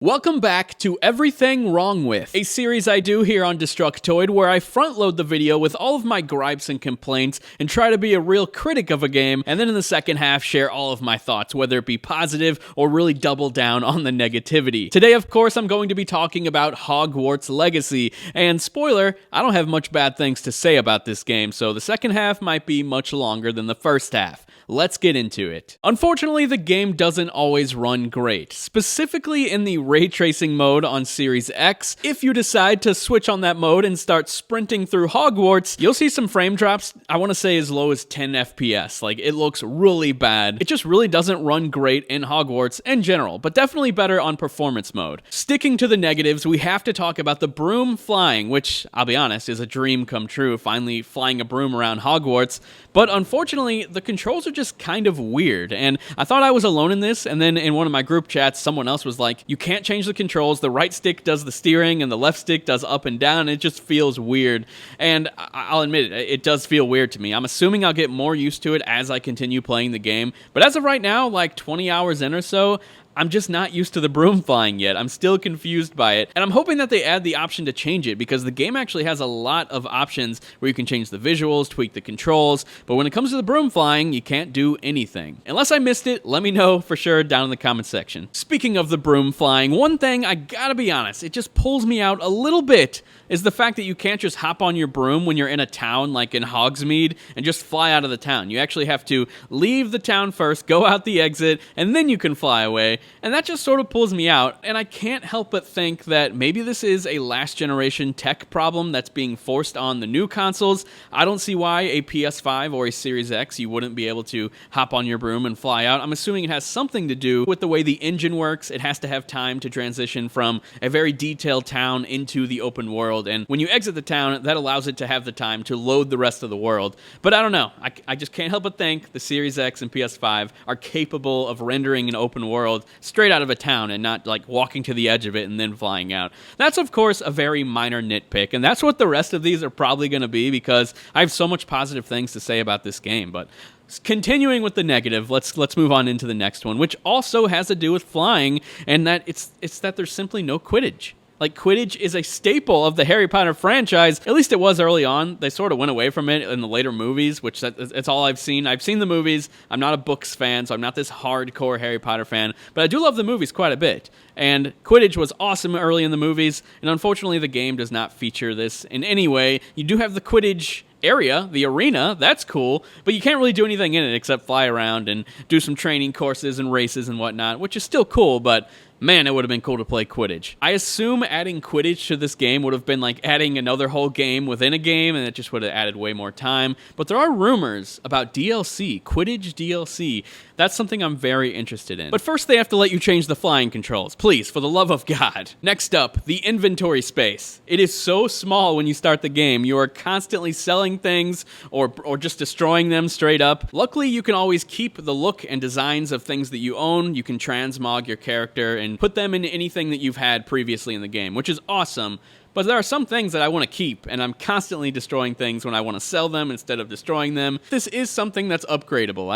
Welcome back to Everything Wrong With, a series I do here on Destructoid where I front load the video with all of my gripes and complaints and try to be a real critic of a game, and then in the second half share all of my thoughts, whether it be positive or really double down on the negativity. Today, of course, I'm going to be talking about Hogwarts Legacy, and spoiler, I don't have much bad things to say about this game, so the second half might be much longer than the first half. Let's get into it. Unfortunately, the game doesn't always run great, specifically in the ray tracing mode on Series X. If you decide to switch on that mode and start sprinting through Hogwarts, you'll see some frame drops, I want to say as low as 10 FPS. Like, it looks really bad. It just really doesn't run great in Hogwarts in general, but definitely better on performance mode. Sticking to the negatives, we have to talk about the broom flying, which, I'll be honest, is a dream come true, finally flying a broom around Hogwarts. But unfortunately, the controls are just kind of weird, and I thought I was alone in this, and then in one of my group chats, someone else was like, you can't change the controls, the right stick does the steering, and the left stick does up and down, and it just feels weird. And I'll admit it does feel weird to me. I'm assuming I'll get more used to it as I continue playing the game, but as of right now, like 20 hours in or so, I'm just not used to the broom flying yet. I'm still confused by it, and I'm hoping that they add the option to change it, because the game actually has a lot of options where you can change the visuals, tweak the controls, but when it comes to the broom flying, you can't do anything. Unless I missed it, let me know for sure down in the comment section. Speaking of the broom flying, one thing I gotta be honest, it just pulls me out a little bit, is the fact that you can't just hop on your broom when you're in a town like in Hogsmeade and just fly out of the town. You actually have to leave the town first, go out the exit, and then you can fly away. And that just sort of pulls me out, and I can't help but think that maybe this is a last generation tech problem that's being forced on the new consoles. I don't see why a PS5 or a Series X you wouldn't be able to hop on your broom and fly out. I'm assuming it has something to do with the way the engine works. It has to have time to transition from a very detailed town into the open world, and when you exit the town, that allows it to have the time to load the rest of the world. But I don't know. I just can't help but think the Series X and PS5 are capable of rendering an open world straight out of a town and not like walking to the edge of it and then flying out. That's of course a very minor nitpick, and that's what the rest of these are probably going to be, because I have so much positive things to say about this game. But continuing with the negative, let's move on into the next one, which also has to do with flying, and that it's that there's simply no Quidditch. Like, Quidditch is a staple of the Harry Potter franchise. At least it was early on. They sort of went away from it in the later movies, which that's all I've seen. I've seen the movies. I'm not a books fan, so I'm not this hardcore Harry Potter fan, but I do love the movies quite a bit. And Quidditch was awesome early in the movies, and unfortunately the game does not feature this in any way. You do have the Quidditch area, the arena, that's cool, but you can't really do anything in it except fly around and do some training courses and races and whatnot, which is still cool, but man, it would have been cool to play Quidditch. I assume adding Quidditch to this game would have been like adding another whole game within a game, and it just would have added way more time. But there are rumors about DLC, Quidditch DLC. That's something I'm very interested in. But first, they have to let you change the flying controls. Please, for the love of God. Next up, the inventory space. It is so small when you start the game. You are constantly selling things or just destroying them straight up. Luckily, you can always keep the look and designs of things that you own. You can transmog your character and put them in anything that you've had previously in the game, which is awesome. But there are some things that I want to keep, and I'm constantly destroying things when I want to sell them instead of destroying them. This is something that's upgradable.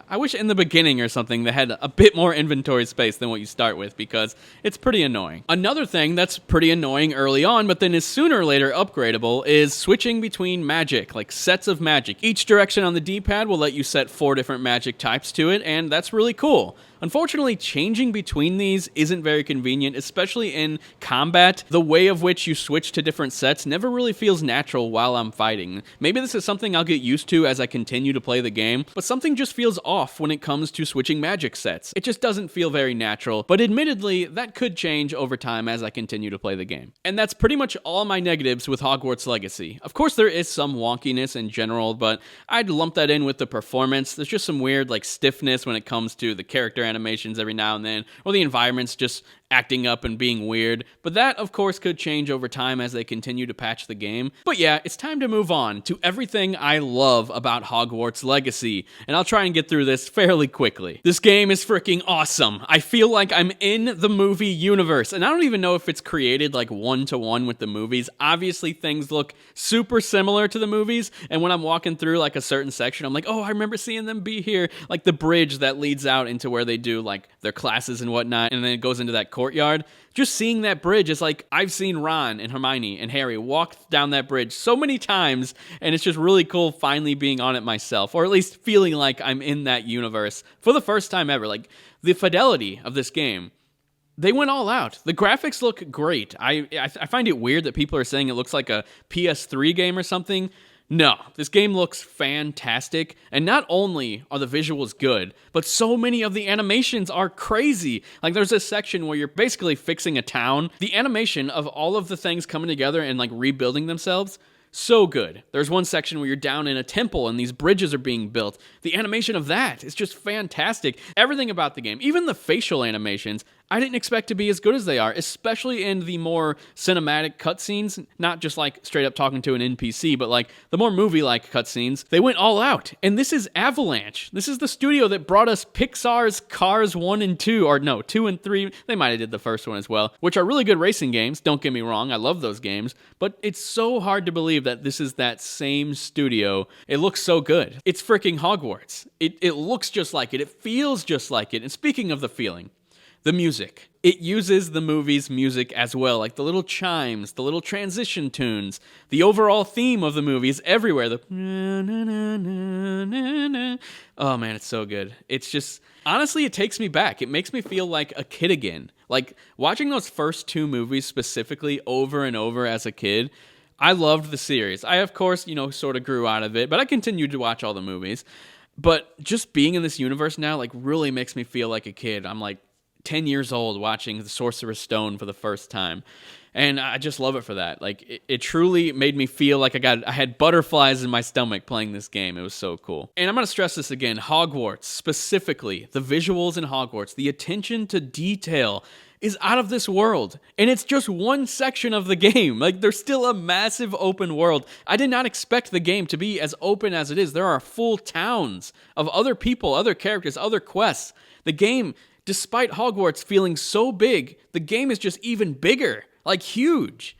I wish in the beginning or something they had a bit more inventory space than what you start with, because it's pretty annoying. Another thing that's pretty annoying early on, but then is sooner or later upgradable, is switching between magic, like sets of magic. Each direction on the D-pad will let you set 4 different magic types to it, and that's really cool. Unfortunately, changing between these isn't very convenient, especially in combat. The way of which you switch to different sets never really feels natural while I'm fighting. Maybe this is something I'll get used to as I continue to play the game, but something just feels off when it comes to switching magic sets. It just doesn't feel very natural, but admittedly, that could change over time as I continue to play the game. And that's pretty much all my negatives with Hogwarts Legacy. Of course, there is some wonkiness in general, but I'd lump that in with the performance. There's just some weird, like, stiffness when it comes to the character animations every now and then, or the environments just acting up and being weird, but that of course could change over time as they continue to patch the game. But yeah, it's time to move on to everything I love about Hogwarts Legacy, and I'll try and get through this fairly quickly. This game is freaking awesome. I feel like I'm in the movie universe, and I don't even know if it's created like one-to-one with the movies. Obviously things look super similar to the movies, and when I'm walking through like a certain section, I'm like, oh, I remember seeing them be here, like the bridge that leads out into where they do like their classes and whatnot, and then it goes into that courtyard. Just seeing that bridge is like, I've seen Ron and Hermione and Harry walk down that bridge so many times, and it's just really cool finally being on it myself, or at least feeling like I'm in that universe for the first time ever. Like, the fidelity of this game, they went all out. The graphics look great. I find it weird that people are saying it looks like a PS3 game or something. No, this game looks fantastic, and not only are the visuals good, but so many of the animations are crazy. Like, there's this section where you're basically fixing a town. The animation of all of the things coming together and, like, rebuilding themselves, so good. There's one section where you're down in a temple and these bridges are being built. The animation of that is just fantastic. Everything about the game, even the facial animations, I didn't expect to be as good as they are, especially in the more cinematic cutscenes, not just like straight up talking to an NPC, but like the more movie-like cutscenes. They went all out. And this is Avalanche. This is the studio that brought us Pixar's Cars 1 and 2, or no, 2 and 3. They might have did the first one as well, which are really good racing games. Don't get me wrong, I love those games, but it's so hard to believe that this is that same studio. It looks so good. It's freaking Hogwarts. It looks just like it. It feels just like it. And speaking of the feeling, the music. It uses the movie's music as well, like the little chimes, the little transition tunes, the overall theme of the movie is everywhere. The oh man, it's so good. It's just, honestly, it takes me back. It makes me feel like a kid again. Like, watching those first two movies specifically over and over as a kid, I loved the series. I, of course, sort of grew out of it, but I continued to watch all the movies. But just being in this universe now, like, really makes me feel like a kid. I'm like 10 years old watching The Sorcerer's Stone for the first time. And I just love it for that. Like, it truly made me feel like I had butterflies in my stomach playing this game. It was so cool. And I'm going to stress this again. Hogwarts, specifically, the visuals in Hogwarts, the attention to detail is out of this world. And it's just one section of the game. Like, there's still a massive open world. I did not expect the game to be as open as it is. There are full towns of other people, other characters, other quests. The game, despite Hogwarts feeling so big, the game is just even bigger. Like, huge.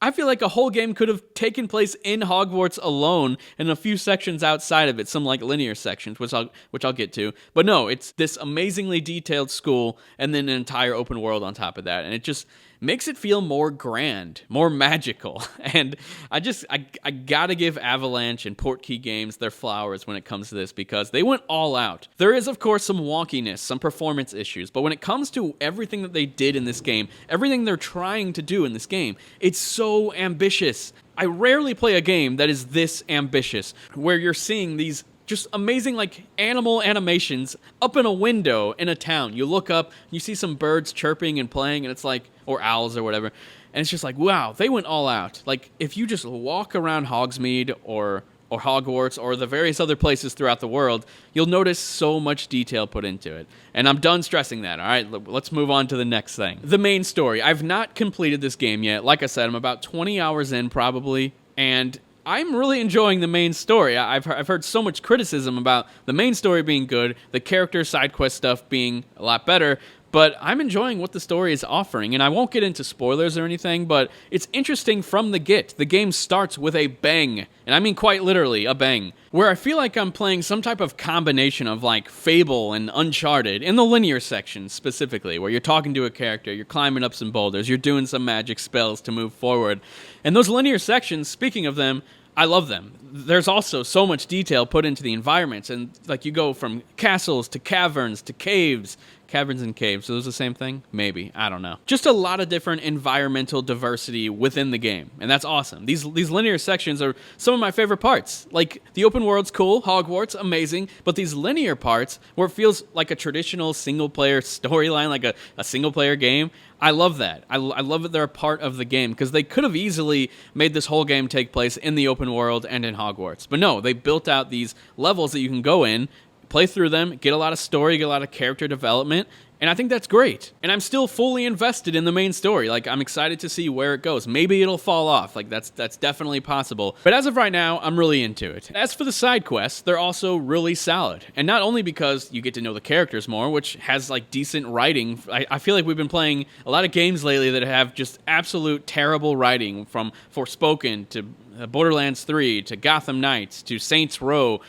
I feel like a whole game could have taken place in Hogwarts alone and a few sections outside of it, some like linear sections, which I'll get to. But no, it's this amazingly detailed school and then an entire open world on top of that. And it just makes it feel more grand, more magical. And I gotta give Avalanche and Portkey Games their flowers when it comes to this, because they went all out. There is, of course, some wonkiness, some performance issues, but when it comes to everything that they did in this game, everything they're trying to do in this game, it's so ambitious. I rarely play a game that is this ambitious, where you're seeing these just amazing, like, animal animations up in a window in a town. You look up, you see some birds chirping and playing, and it's like, or owls or whatever, and it's just like, wow, they went all out. Like, if you just walk around Hogsmeade or Hogwarts or the various other places throughout the world, you'll notice so much detail put into it. And I'm done stressing that, all right? Let's move on to the next thing. The main story. I've not completed this game yet. Like I said, I'm about 20 hours in probably, and I'm really enjoying the main story. I've heard so much criticism about the main story being good, the character side quest stuff being a lot better, but I'm enjoying what the story is offering, and I won't get into spoilers or anything, but it's interesting from the get. The game starts with a bang, and I mean quite literally a bang, where I feel like I'm playing some type of combination of like Fable and Uncharted, in the linear section specifically, where you're talking to a character, you're climbing up some boulders, you're doing some magic spells to move forward. And those linear sections, speaking of them, I love them. There's also so much detail put into the environments, and like you go from castles to caverns to caves. Caverns and caves, are those the same thing? Maybe, I don't know. Just a lot of different environmental diversity within the game, and that's awesome. These linear sections are some of my favorite parts. Like, the open world's cool, Hogwarts, amazing, but these linear parts, where it feels like a traditional single-player storyline, like a single-player game, I love that. I love that they're a part of the game, because they could have easily made this whole game take place in the open world and in Hogwarts. But no, they built out these levels that you can go in, play through them, get a lot of story, get a lot of character development, and I think that's great. And I'm still fully invested in the main story. Like, I'm excited to see where it goes. Maybe it'll fall off. Like, that's definitely possible. But as of right now, I'm really into it. As for the side quests, they're also really solid. And not only because you get to know the characters more, which has, like, decent writing. I feel like we've been playing a lot of games lately that have just absolute terrible writing, from Forspoken to Borderlands 3 to Gotham Knights to Saints Row.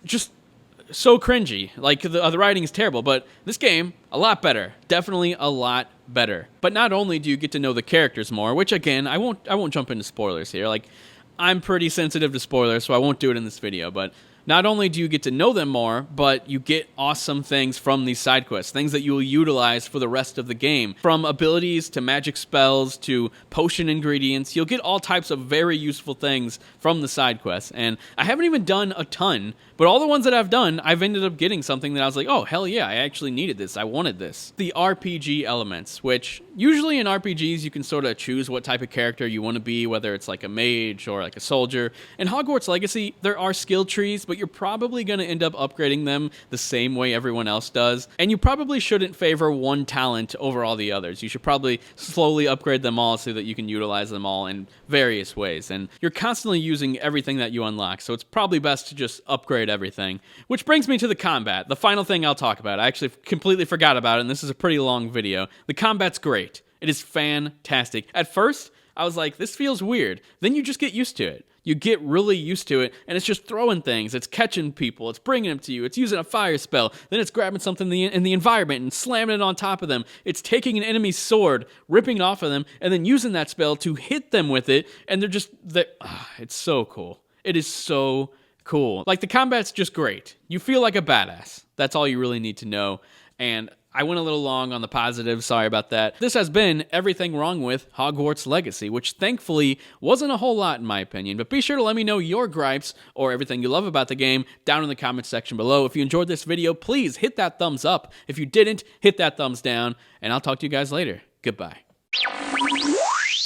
Just so cringy. Like, the writing is terrible, but this game, a lot better. Definitely a lot better. But not only do you get to know the characters more, which again, I won't jump into spoilers here. Like, I'm pretty sensitive to spoilers, so I won't do it in this video, but not only do you get to know them more, but you get awesome things from these side quests, things that you will utilize for the rest of the game. From abilities to magic spells to potion ingredients, you'll get all types of very useful things from the side quests. And I haven't even done a ton, but all the ones that I've done, I've ended up getting something that I was like, oh, hell yeah, I actually needed this. I wanted this. The RPG elements, which usually in RPGs, you can sort of choose what type of character you want to be, whether it's like a mage or like a soldier. In Hogwarts Legacy, there are skill trees, but you're probably going to end up upgrading them the same way everyone else does. And you probably shouldn't favor one talent over all the others. You should probably slowly upgrade them all so that you can utilize them all in various ways. And you're constantly using everything that you unlock, so it's probably best to just upgrade everything. Which brings me to the combat, the final thing I'll talk about. I actually completely forgot about it, and this is a pretty long video. The combat's great. It is fantastic. At first, I was like, this feels weird. Then you just get used to it. You get really used to it, and it's just throwing things. It's catching people. It's bringing them to you. It's using a fire spell. Then it's grabbing something in the environment and slamming it on top of them. It's taking an enemy's sword, ripping it off of them, and then using that spell to hit them with it, and it's so cool. It is so cool. Like, the combat's just great. You feel like a badass. That's all you really need to know, and I went a little long on the positive, sorry about that. This has been everything wrong with Hogwarts Legacy, which thankfully wasn't a whole lot in my opinion, but be sure to let me know your gripes or everything you love about the game down in the comments section below. If you enjoyed this video, please hit that thumbs up. If you didn't, hit that thumbs down, and I'll talk to you guys later. Goodbye.